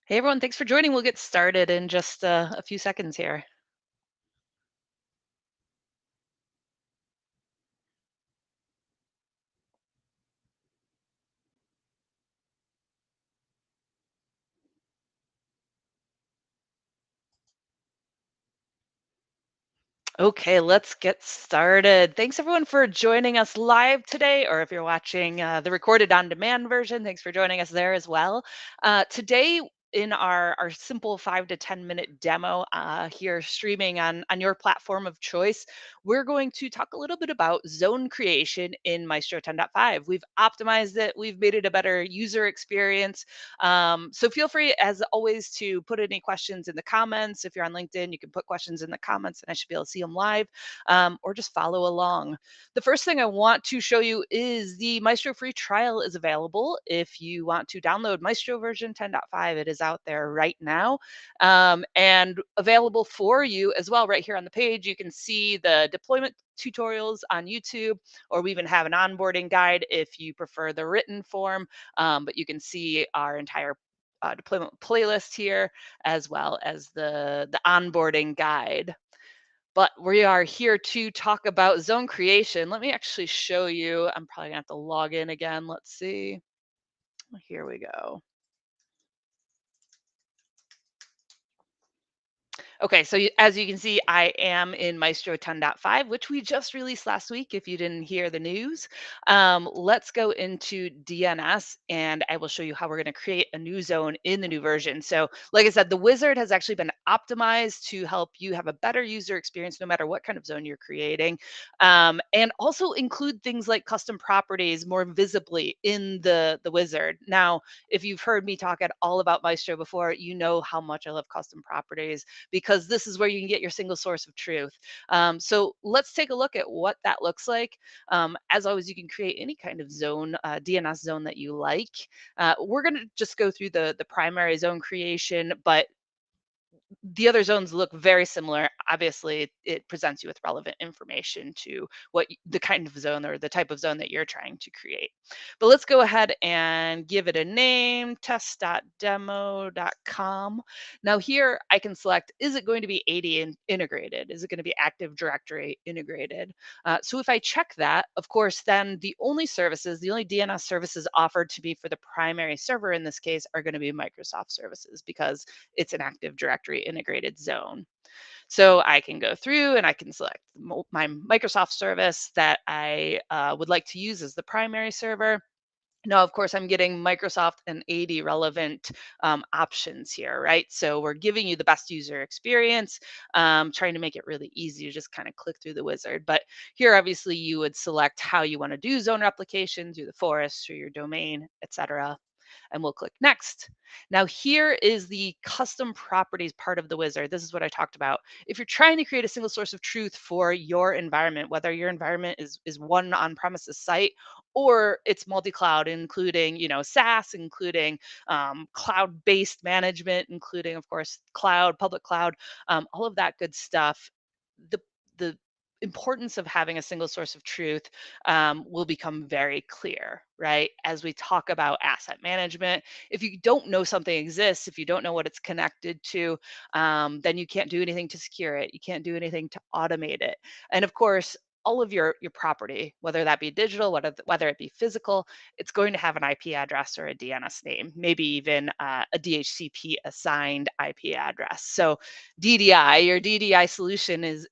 Hey everyone, thanks for joining. We'll get started in just a few seconds here. Okay, let's get started. Thanks everyone for joining us live today, or if you're watching the recorded on demand version, thanks for joining us there as well. Today, in our simple 5 to 10 minute demo here streaming on your platform of choice, we're going to talk a little bit about zone creation in Maestro 10.5. We've optimized it, we've made it a better user experience. So feel free, as always, to put any questions in the comments. If you're on LinkedIn, you can put questions in the comments and I should be able to see them live, or just follow along. The first thing I want to show you is the Maestro free trial is available. If you want to download Maestro version 10.5, it is out there right now, and available for you as well right here on the page. You can see the deployment tutorials on YouTube, or we even have an onboarding guide if you prefer the written form. But you can see our entire deployment playlist here, as well as the onboarding guide. But we are here to talk about zone creation. Let me actually show you. I'm probably gonna have to log in again. Let's see. Here we go. Okay, so as you can see, I am in Maestro 10.5, which we just released last week. If you didn't hear the news, let's go into DNS and I will show you how we're going to create a new zone in the new version. So, like I said, the wizard has actually been optimized to help you have a better user experience no matter what kind of zone you're creating, and also include things like custom properties more visibly in the wizard. Now, if you've heard me talk at all about Maestro before, you know how much I love custom properties because this is where you can get your single source of truth. So let's take a look at what that looks like. As always, you can create any kind of zone, DNS zone that you like. We're going to just go through the primary zone creation, but the other zones look very similar. Obviously, it presents you with relevant information to the kind of zone or the type of zone that you're trying to create. But let's go ahead and give it a name, test.demo.com. Now here I can select, is it going to be integrated? Is it going to be Active Directory integrated? So if I check that, of course, then the only DNS services offered to me for the primary server in this case are going to be Microsoft services because it's an Active Directory integrated zone. So I can go through and I can select my Microsoft service that I would like to use as the primary server. Now, of course, I'm getting Microsoft and 80 relevant options here, right? So we're giving you the best user experience, trying to make it really easy to just kind of click through the wizard. But here, obviously, you would select how you want to do zone replication through the forest, through your domain, etc, and we'll click next. Now here is the custom properties part of the wizard. This is what I talked about. If you're trying to create a single source of truth for your environment, whether your environment is one on-premises site or it's multi-cloud, including SaaS, including cloud-based management, including of course cloud, public cloud, all of that good stuff. The importance of having a single source of truth will become very clear, right? As we talk about asset management, if you don't know something exists, if you don't know what it's connected to, then you can't do anything to secure it. You can't do anything to automate it. And of course, all of your property, whether that be digital, whether it be physical, it's going to have an IP address or a DNS name, maybe even a DHCP assigned IP address. So DDI, your DDI solution is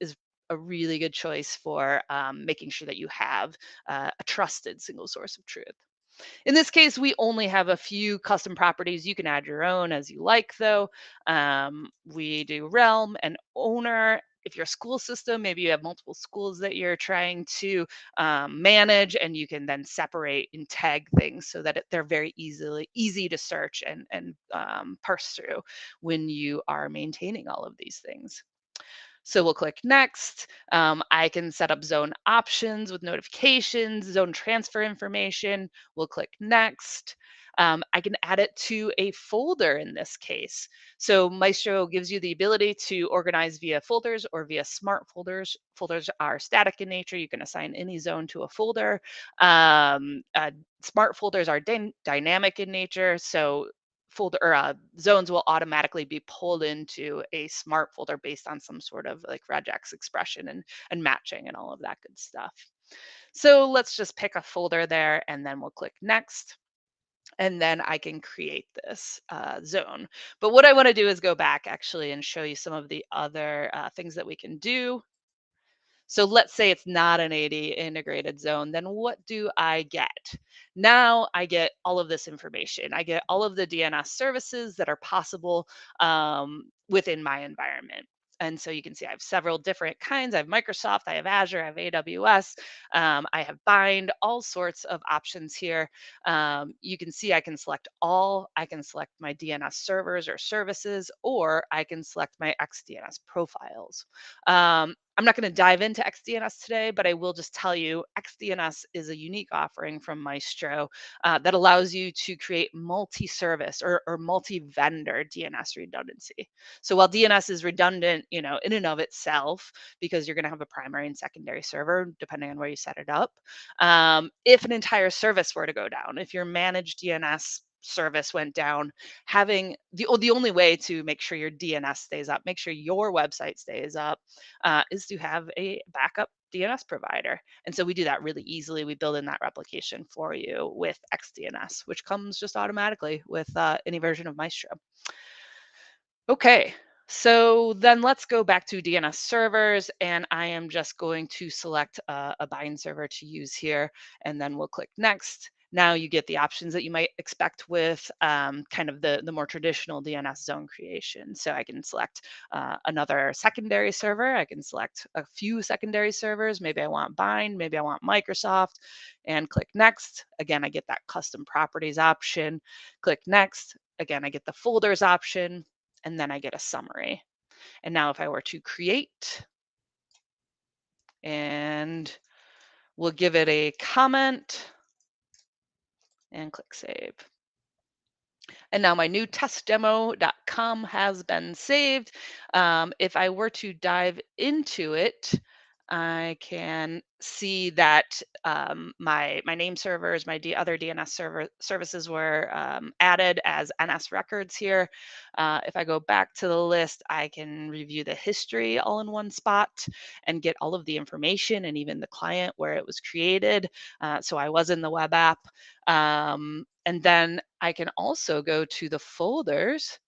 a really good choice for making sure that you have a trusted single source of truth. In this case, we only have a few custom properties. You can add your own as you like, though. We do realm and owner. If you're a school system, maybe you have multiple schools that you're trying to manage, and you can then separate and tag things so that they're very easy to search and parse through when you are maintaining all of these things. So we'll click next. I can set up zone options with notifications, zone transfer information. We'll click next. I can add it to a folder in this case. So Maestro gives you the ability to organize via folders or via smart folders. Folders are static in nature. You can assign any zone to a folder. Smart folders are dynamic in nature. So folder or zones will automatically be pulled into a smart folder based on some sort of like regex expression and matching and all of that good stuff. So let's just pick a folder there and then we'll click next. And then I can create this zone. But what I want to do is go back actually and show you some of the other things that we can do. So let's say it's not an 80 integrated zone, then what do I get? Now I get all of this information. I get all of the DNS services that are possible within my environment. And so you can see I have several different kinds. I have Microsoft, I have Azure, I have AWS, I have Bind, all sorts of options here. You can see I can select all, I can select my DNS servers or services, or I can select my XDNS profiles. I'm not going to dive into XDNS today, but I will just tell you XDNS is a unique offering from Micetro that allows you to create multi-service or multi-vendor DNS redundancy. So while DNS is redundant, in and of itself, because you're going to have a primary and secondary server, depending on where you set it up, if an entire service were to go down, if your managed DNS service went down, having the only way to make sure your DNS stays up, make sure your website stays up, is to have a backup DNS provider. And so we do that really easily. We build in that replication for you with XDNS, which comes just automatically with any version of Maestro. Okay, so then let's go back to DNS servers, and I am just going to select a bind server to use here, and then we'll click next. Now you get the options that you might expect with kind of the more traditional DNS zone creation. So I can select another secondary server. I can select a few secondary servers. Maybe I want Bind, maybe I want Microsoft, and click next. Again, I get that custom properties option. Click next. Again, I get the folders option, and then I get a summary. And now if I were to create, and we'll give it a comment and click save. And now my new testdemo.com has been saved. If I were to dive into it, I can see that my name servers, other DNS services were added as NS records here. If I go back to the list, I can review the history all in one spot and get all of the information and even the client where it was created. So I was in the web app. And then I can also go to the folders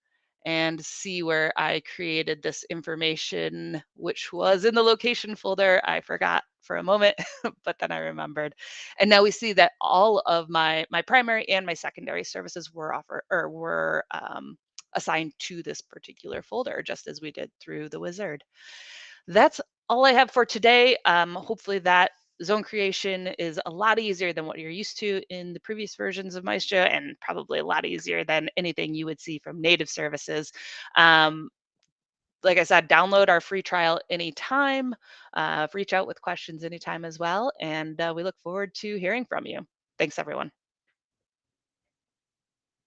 and see where I created this information, which was in the location folder. I forgot for a moment, but then I remembered. And now we see that all of my primary and my secondary services were assigned to this particular folder, just as we did through the wizard. That's all I have for today. Hopefully that zone creation is a lot easier than what you're used to in the previous versions of Maestro, and probably a lot easier than anything you would see from native services. Um, like I said, download our free trial anytime. Reach out with questions anytime as well. And we look forward to hearing from you. Thanks, everyone.